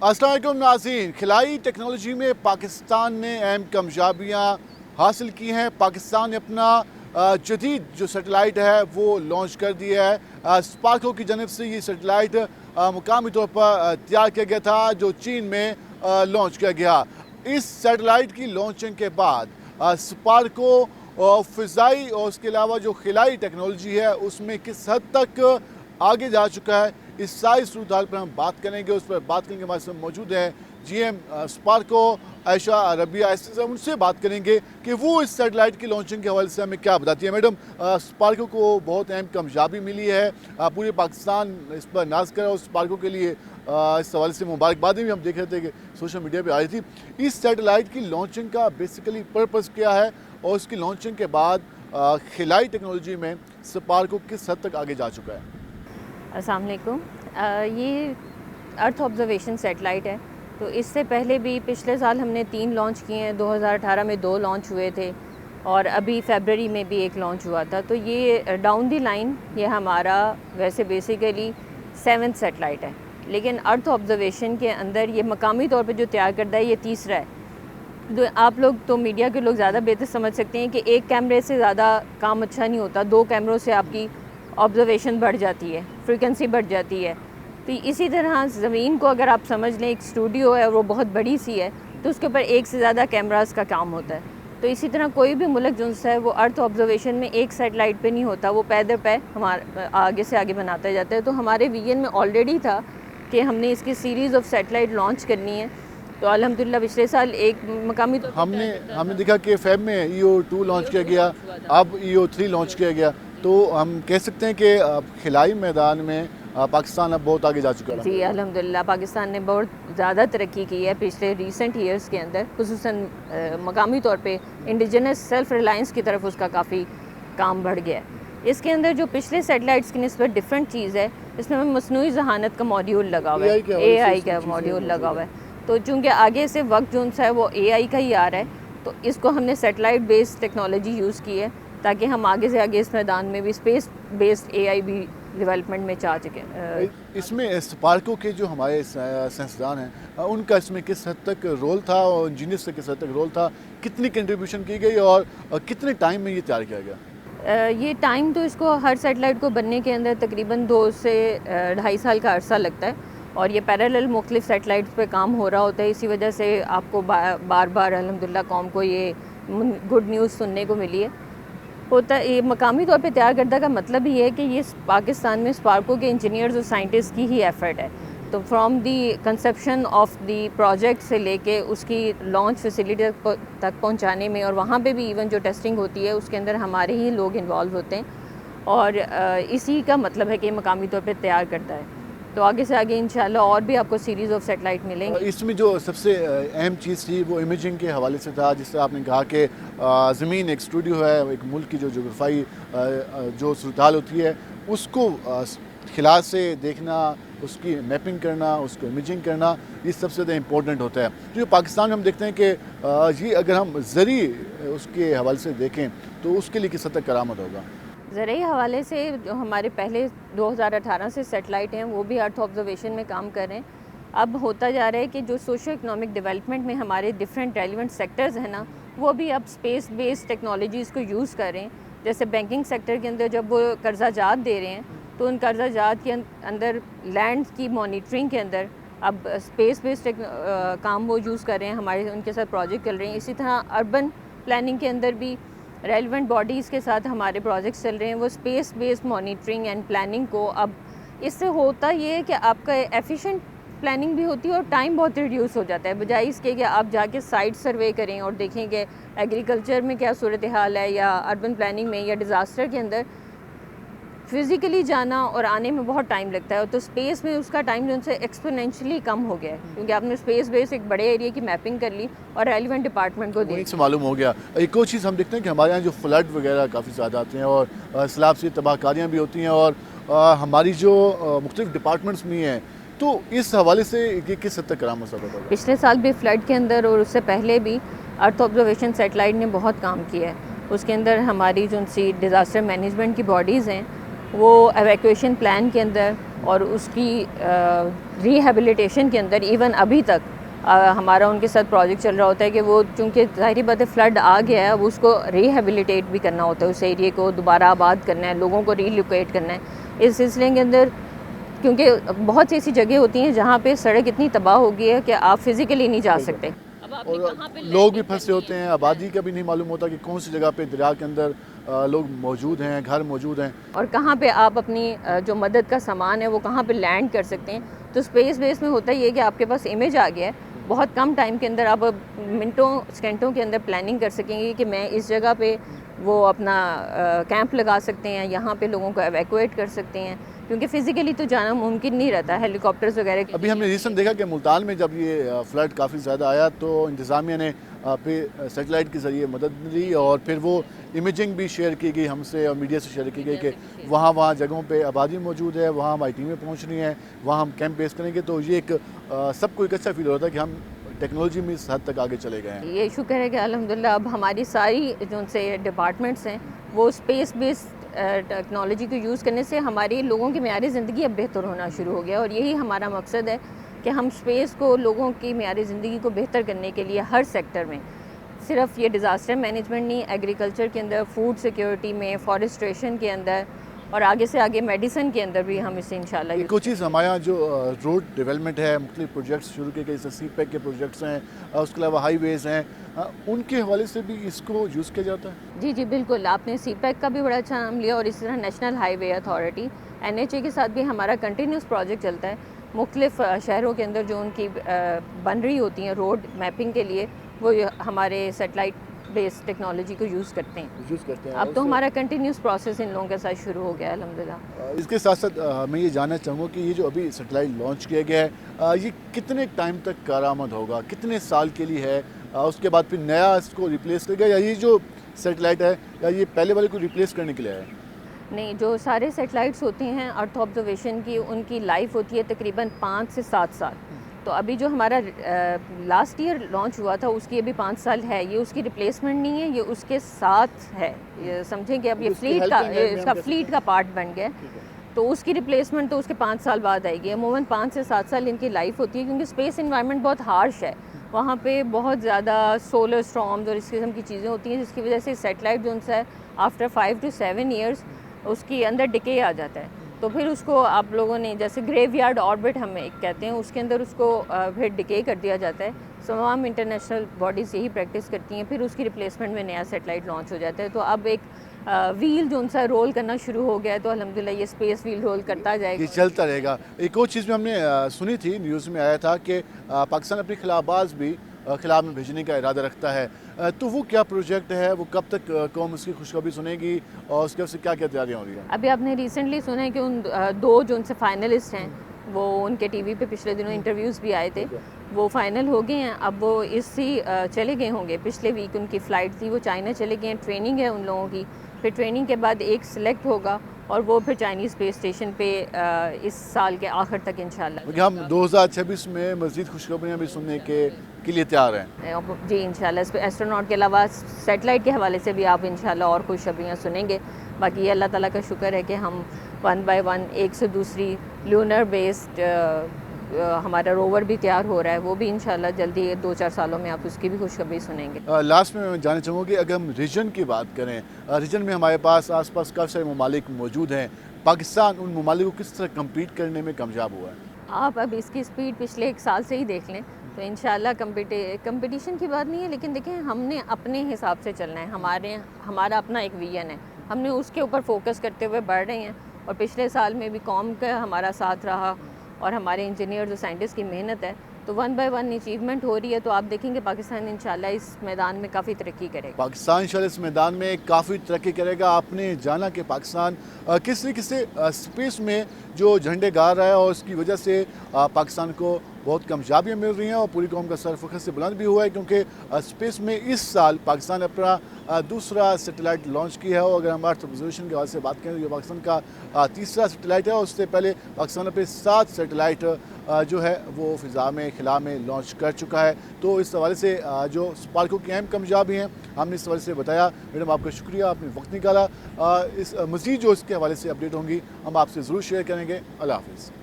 अस्सलाम वालेकुम नाज़रीन। खिलाई टेक्नोलॉजी में पाकिस्तान ने अहम कामयाबियाँ हासिल की हैं। पाकिस्तान ने अपना जदीद जो सेटेलाइट है वो लॉन्च कर दिया है। स्पार्को की जानब से ये सेटेलाइट मुकामी तौर पर तैयार किया गया था, जो चीन में लॉन्च किया गया। इस सेटेलाइट की लॉन्चिंग के बाद स्पार्को फ़िज़ाई और उसके अलावा जो खिलाई टेक्नोलॉजी है उसमें किस हद तक आगे जा चुका है, इस सारी सूरत हाल पर हम बात करेंगे। उस पर बात करने के हमारे साथ मौजूद हैं GM स्पार्को आयशा रबिया। इससे हम उनसे बात करेंगे कि वो इस सेटेलाइट की लॉन्चिंग के हवाले से हमें क्या बताती है। मैडम, स्पार्को को बहुत अहम कामयाबी मिली है, पूरे पाकिस्तान इस पर नाज कर, और स्पार्को के लिए इस हवाले से मुबारकबादें भी हम देख रहे थे कि सोशल मीडिया पर आ रही थी। इस सेटेलाइट की लॉन्चिंग का बेसिकली पर्पज़ क्या है, और उसकी लॉन्चिंग के बाद खिलाई टेक्नोलॉजी में स्पार्को किस हद तक आगे जा चुका है? अस्सलाम वालेकुम। ये अर्थ ऑब्जर्वेशन सेटेलाइट है। तो इससे पहले भी पिछले साल हमने 3 लॉन्च किए हैं। 2018 में 2 लॉन्च हुए थे और अभी फरवरी में भी 1 लॉन्च हुआ था। तो ये डाउन द लाइन ये हमारा वैसे बेसिकली 7th सेटेलाइट है, लेकिन अर्थ ऑब्जर्वेशन के अंदर ये मकामी तौर पे जो तैयार करता है ये तीसरा है। तो आप लोग तो मीडिया के लोग ज़्यादा बेहतर समझ सकते हैं कि एक कैमरे से ज़्यादा काम अच्छा नहीं होता, 2 कैमरों से आपकी ऑब्जर्वेशन बढ़ जाती है, फ्रीक्वेंसी बढ़ जाती है। तो इसी तरह ज़मीन को अगर आप समझ लें एक स्टूडियो है और वो बहुत बड़ी सी है, तो उसके ऊपर एक से ज़्यादा कैमरास का काम होता है। तो इसी तरह कोई भी मुल्क जो है वो अर्थ ऑब्जर्वेशन में एक सेटेलाइट पे नहीं होता, वो पैदर पे हमारे आगे से आगे बनाता जाता है। तो हमारे विजन में ऑलरेडी था कि हमने इसकी सीरीज़ ऑफ सेटेलाइट लॉन्च करनी है। तो अल्हम्दुलिल्लाह पिछले साल एक मकामी तो हमने देखा कि फेब में EO2 लॉन्च किया गया, अब EO3 लॉन्च किया गया। तो हम कह सकते हैं कि खिलाई मैदान में पाकिस्तान अब बहुत आगे जा चुका है। जी अल्हम्दुलिल्लाह पाकिस्तान ने बहुत ज़्यादा तरक्की की है पिछले रीसेंट ईयर्स के अंदर, खुसूसन मकामी तौर पे इंडिजिनस सेल्फ रिलायंस की तरफ उसका काफ़ी काम बढ़ गया है। इसके अंदर जो पिछले सेटेलाइट्स की निस्बत डिफरेंट चीज़ है, इसमें मसनूई ज़हानत का मॉड्यूल लगा हुआ है, AI का मॉड्यूल लगा हुआ है। तो चूँकि आगे से वक्त जो है वो AI का ही आ रहा है, तो इसको हमने सेटेलाइट बेस्ड टेक्नोलॉजी यूज़ की है ताकि हम आगे से आगे इस मैदान में भी स्पेस बेस्ड AI भी डेवलपमेंट में चाह चुके। इसमें स्पार्को के जो हमारे साइंसदान हैं उनका इसमें किस हद तक रोल था, और इंजीनियर्स का किस हद तक रोल था, कितनी कंट्रीब्यूशन की गई और कितने टाइम में ये तैयार किया गया? ये टाइम तो इसको हर सेटेलाइट को बनने के अंदर तकरीबन 2 से 2.5 साल का अरसा लगता है, और ये पैरेलल मुख्तलिफ सेटेलाइट्स पे काम हो रहा होता है। इसी वजह से आपको बार बार अल्हम्दुलिल्लाह कौम को ये गुड न्यूज़ सुनने को मिली है। होता ये मकामी तौर पे तैयार करने का मतलब ही है कि ये पाकिस्तान में स्पार्को के इंजीनियर्स और साइंटिस्ट की ही एफर्ट है। तो from the conception of the project से लेके उसकी लॉन्च फैसिलिटी तक पहुंचाने में, और वहाँ पे भी इवन जो टेस्टिंग होती है उसके अंदर हमारे ही लोग इन्वॉल्व होते हैं, और इसी का मतलब है कि मकामी तौर पे तैयार करता है। तो आगे से आगे इंशाल्लाह और भी आपको सीरीज़ ऑफ सेटेलाइट मिलेंगे। इसमें जो सबसे अहम चीज़ थी वो इमेजिंग के हवाले से था, जिससे आपने कहा कि ज़मीन एक स्टूडियो है, एक मुल्क की जो जोग्राफाई जो सूरत हाल होती है उसको खिला से देखना, उसकी मैपिंग करना, उसको इमेजिंग करना, ये सबसे ज़्यादा इम्पोर्टेंट होता है। जो पाकिस्तान में हम देखते हैं कि ये अगर हम ज़री उसके हवाले से देखें तो उसके लिए किस हद तक करामत होगा? ज़रिए हवाले से जो हमारे पहले 2018 से सेटेलाइट हैं वो भी अर्थ ऑब्जर्वेशन में काम कर रहे हैं। अब होता जा रहा है कि जो सोशो इकनॉमिक डेवलपमेंट में हमारे डिफरेंट रेलिवेंट सेक्टर्स हैं ना, वो भी अब स्पेस बेस्ड टेक्नोलॉजीज़ को यूज़ कर रहे हैं। जैसे बैंकिंग सेक्टर के अंदर जब वो कर्जा जात दे रहे हैं, तो उन कर्जा जात के अंदर लैंड की मॉनिटरिंग के अंदर अब स्पेस बेस्ड काम वो यूज़ कर रहे हैं, हमारे उनके साथ प्रोजेक्ट चल रहे हैं। इसी तरह अर्बन प्लानिंग के अंदर भी रेलिवेंट बॉडीज़ के साथ हमारे प्रोजेक्ट्स चल रहे हैं। वो space based monitoring and planning को, अब इससे होता ये है कि आपका एफिशिएंट प्लानिंग भी होती है और टाइम बहुत रिड्यूस हो जाता है, बजाय इसके कि आप जाके साइट सर्वे करें और देखें कि एग्रीकल्चर में क्या सूरत हाल है, या अर्बन प्लानिंग में, या डिज़ास्टर के अंदर फिज़िकली जाना और आने में बहुत टाइम लगता है। तो स्पेस में उसका टाइम जो उनसे एक्सपोनेंशियली कम हो गया है, क्योंकि आपने स्पेस बेस एक बड़े एरिया की मैपिंग कर ली और रेलिवेंट डिपार्टमेंट को दी। से मालूम हो गया। एक और चीज़ हम देखते हैं कि हमारे यहाँ जो फ्लड वगैरह काफ़ी ज़्यादा आते हैं, और सैलाब से तबाहकारियाँ भी होती हैं, और हमारी जो मुख्तलिफ डिपार्टमेंट्स में हैं, तो इस हवाले से ये किस हद तक करामत साबित होगा? पिछले साल भी फ्लड के अंदर और उससे पहले भी अर्थ ऑब्जर्वेशन सेटेलाइट ने बहुत काम किया है। उसके अंदर हमारी जो सी डिज़ास्टर मैनेजमेंट की बॉडीज़ हैं वो एवैक्यूएशन प्लान के अंदर और उसकी रिहेबिलिटेशन के अंदर इवन अभी तक हमारा उनके साथ प्रोजेक्ट चल रहा होता है कि वो चूँकि ज़ाहिर बात है फ्लड आ गया है, अब उसको रिहेबिलिटेट भी करना होता है, उस एरिए को दोबारा आबाद करना है, लोगों को रीलोकेट करना है। इस सिलसिले के अंदर क्योंकि बहुत सी ऐसी जगह होती हैं जहाँ पे सड़क इतनी तबाह हो गई है कि आप फिज़िकली नहीं जा सकते। और लोग भी फंसे होते हैं, आबादी का भी नहीं मालूम होता कि कौन सी जगह पे दरिया के अंदर लोग मौजूद हैं, घर मौजूद हैं, और कहाँ पे आप अपनी जो मदद का सामान है वो कहाँ पे लैंड कर सकते हैं। तो स्पेस बेस में होता ये है कि आपके पास इमेज आ गया है, बहुत कम टाइम के अंदर आप मिनटों सेकंडों के अंदर प्लानिंग कर सकेंगे कि मैं इस जगह पे वो अपना कैंप लगा सकते हैं, यहाँ पे लोगों को एवैक्यूएट कर सकते हैं, क्योंकि फ़िज़िकली तो जाना मुमकिन नहीं रहता, हेलीकॉप्टर्स वगैरह। अभी हमने रिसेंट देखा कि मुल्तान में जब ये फ्लड काफ़ी ज़्यादा आया तो इंतज़ामिया ने पे सेटेलाइट के ज़रिए मदद ली और फिर वो इमेजिंग भी शेयर की गई हमसे और मीडिया से शेयर की गई कि वहाँ जगहों पे आबादी मौजूद है, वहाँ हमारी टीमें पहुँच रही हैं, वहाँ हम कैंप बेस करेंगे। तो ये एक सबको एक अच्छा फील हो रहा था कि हम टेक्नोलॉजी में इस हद तक आगे चले गए हैं। ये शुक्र है कि अल्हम्दुलिल्लाह अब हमारी सारी जो उनसे डिपार्टमेंट्स हैं वो स्पेस बेस्ड टेक्नोलॉजी को यूज़ करने से हमारे लोगों की मेयारी ज़िंदगी अब बेहतर होना शुरू हो गया, और यही हमारा मकसद है कि हम स्पेस को लोगों की मेयारी ज़िंदगी को बेहतर करने के लिए हर सेक्टर में, सिर्फ ये डिज़ास्टर मैनेजमेंट नहीं, एग्रीकल्चर के अंदर, फूड सिक्योरिटी में, फॉरेस्ट्रेशन के अंदर और आगे से आगे मेडिसिन के अंदर भी हम इसे इंशाल्लाह यूज़। कुछ चीज़ हमारे यहाँ जो रोड डेवलपमेंट है, मुख्तलिफ प्रोजेक्ट्स शुरू किए गए, जैसे CPEC के प्रोजेक्ट्स हैं, उसके अलावा हाईवेज़ हैं, उनके हवाले से भी इसको यूज़ किया जाता है। जी जी बिल्कुल, आपने CPEC का भी बड़ा अच्छा नाम लिया, और इसी तरह नेशनल हाईवे अथॉरिटी NHA के साथ भी हमारा कंटिन्यूस प्रोजेक्ट चलता है। मुख्तलिफ शहरों के अंदर जो उनकी बन रही होती हैं रोड मैपिंग के लिए, वो हमारे सेटेलाइट बेस्ड टेक्नोलॉजी को यूज़ करते हैं। अब तो हमारा कंटिन्यूस प्रोसेस इन लोगों के साथ शुरू हो गया है अल्हम्दुलिल्लाह। इसके साथ साथ मैं ये जानना चाहूँगा कि ये जो अभी सेटेलाइट लॉन्च किया गया है, ये कितने टाइम तक कारआमद होगा, कितने साल के लिए है, उसके बाद फिर नया इसको रिप्लेस करेगा, या ये जो सेटेलाइट है या ये पहले वाले को रिप्लेस करने के लिए है? नहीं, जो सारे सेटेलाइट्स होते हैं अर्थ ऑब्जर्वेशन की, उनकी लाइफ होती है तकरीबन 5 से 7 साल। तो अभी जो हमारा लास्ट ईयर लॉन्च हुआ था उसकी अभी 5 साल है, ये उसकी रिप्लेसमेंट नहीं है, ये उसके साथ है। ये समझें कि अब ये इसका फ्लीट का पार्ट बन गया, तो उसकी रिप्लेसमेंट तो उसके 5 साल बाद आएगी। अमूमन 5 से 7 साल इनकी लाइफ होती है, क्योंकि स्पेस इन्वायरमेंट बहुत हार्श है, वहाँ पे बहुत ज़्यादा सोलर स्टॉर्म्स और इस किस्म की चीज़ें होती हैं, जिसकी वजह से सेटेलाइट जो उनसे है आफ्टर 5 to 7 ईयर्स उसके अंदर डिके आ जाता है। तो फिर उसको आप लोगों ने जैसे ग्रेवयार्ड ऑर्बिट हम एक कहते हैं, उसके अंदर उसको फिर डिके कर दिया जाता है। तमाम इंटरनेशनल बॉडीज़ यही प्रैक्टिस करती हैं, फिर उसकी रिप्लेसमेंट में नया सेटेलाइट लॉन्च हो जाता है। तो अब एक व्हील जो उनसा रोल करना शुरू हो गया है, तो अल्हम्दुलिल्लाह ये स्पेस व्हील रोल करता जाएगा, ये चलता रहेगा। एक और चीज़ भी हमने सुनी थी, न्यूज़ में आया था कि पाकिस्तान अपनी खिलाबाज भी खिला में भेजने का इरादा रखता है, तो वो क्या प्रोजेक्ट है, वो कब तक कौम उसकी खुशखबरी सुनेगी और उसके से क्या क्या तैयारियाँ हो रही हैं? अभी आपने रिसेंटली सुना है कि उन 2 जो उनसे फाइनलिस्ट हैं, वो उनके टीवी पे पिछले दिनों इंटरव्यूज़ भी आए थे, वो फाइनल हो गए हैं। अब वो इसी चले गए होंगे, पिछले वीक उनकी फ़्लाइट थी, वो चाइना चले गए हैं, ट्रेनिंग है उन लोगों की, फिर ट्रेनिंग के बाद एक सिलेक्ट होगा और वो फिर चाइनीज़ स्पेस स्टेशन पे इस साल के आखिर तक इंशाल्लाह। क्योंकि हम 2026 में मज़ीद खुशखबरियाँ भी सुनने के लिए तैयार हैं। जी इंशाल्लाह, एस्ट्रोनॉट के अलावा सेटेलाइट के हवाले से भी आप इंशाल्लाह और खुशखबरियाँ सुनेंगे। बाकी ये अल्लाह ताला का शुक्र है कि हम 1 by 1 एक से दूसरी लूनर बेस्ड हमारा रोवर भी तैयार हो रहा है, वो भी इंशाल्लाह जल्दी 2-4 सालों में आप उसकी भी खुशखबरी सुनेंगे। लास्ट में मैं जानना चाहूँगा कि अगर हम रीजन की बात करें, रीजन में हमारे पास आसपास काफ़ी सारे ममालिक मौजूद हैं, पाकिस्तान उन ममालिक को किस तरह कम्पीट करने में कामयाब हुआ है? आप अब इसकी स्पीड पिछले 1 साल से ही देख लें, तो इंशाल्लाह कंपटीशन की बात नहीं है, लेकिन देखें हमने अपने हिसाब से चलना है, हमारा अपना एक विजन है, हमने उसके ऊपर फोकस करते हुए बढ़ रहे हैं। और पिछले साल में भी कौम का हमारा साथ रहा और हमारे इंजीनियर्स और साइंटिस्ट की मेहनत है, तो 1 by 1 अचीवमेंट हो रही है। तो आप देखेंगे पाकिस्तान इंशाल्लाह इस मैदान में काफ़ी तरक्की करेगा। पाकिस्तान इंशाल्लाह इस मैदान में काफ़ी तरक्की करेगा। आपने जाना कि पाकिस्तान किस तरीके से स्पेस में जो झंडे गाड़ रहा है और उसकी वजह से पाकिस्तान को बहुत कामयाबियाँ मिल रही हैं और पूरी कौम का सर फ़ख्र से बुलंद भी हुआ है, क्योंकि स्पेस में इस साल पाकिस्तान अपना दूसरा सैटेलाइट लॉन्च किया है। और अगर हम अर्थ ऑब्जर्वेशन के हवाले से बात करें तो ये पाकिस्तान का तीसरा सैटेलाइट है। और उससे पहले पाकिस्तान अपने 7 सैटेलाइट जो है वो फ़िज़ा में खिला में लॉन्च कर चुका है। तो इस हवाले से जो स्पार्को की अहम कामयाबी हैं हमने इस हवाले से बताया। मैडम आपका शुक्रिया, आपने वक्त निकाला। इस मज़ीद जो इसके हवाले से अपडेट होंगी हम आपसे ज़रूर शेयर करेंगे। अल्लाह हाफ़िज़।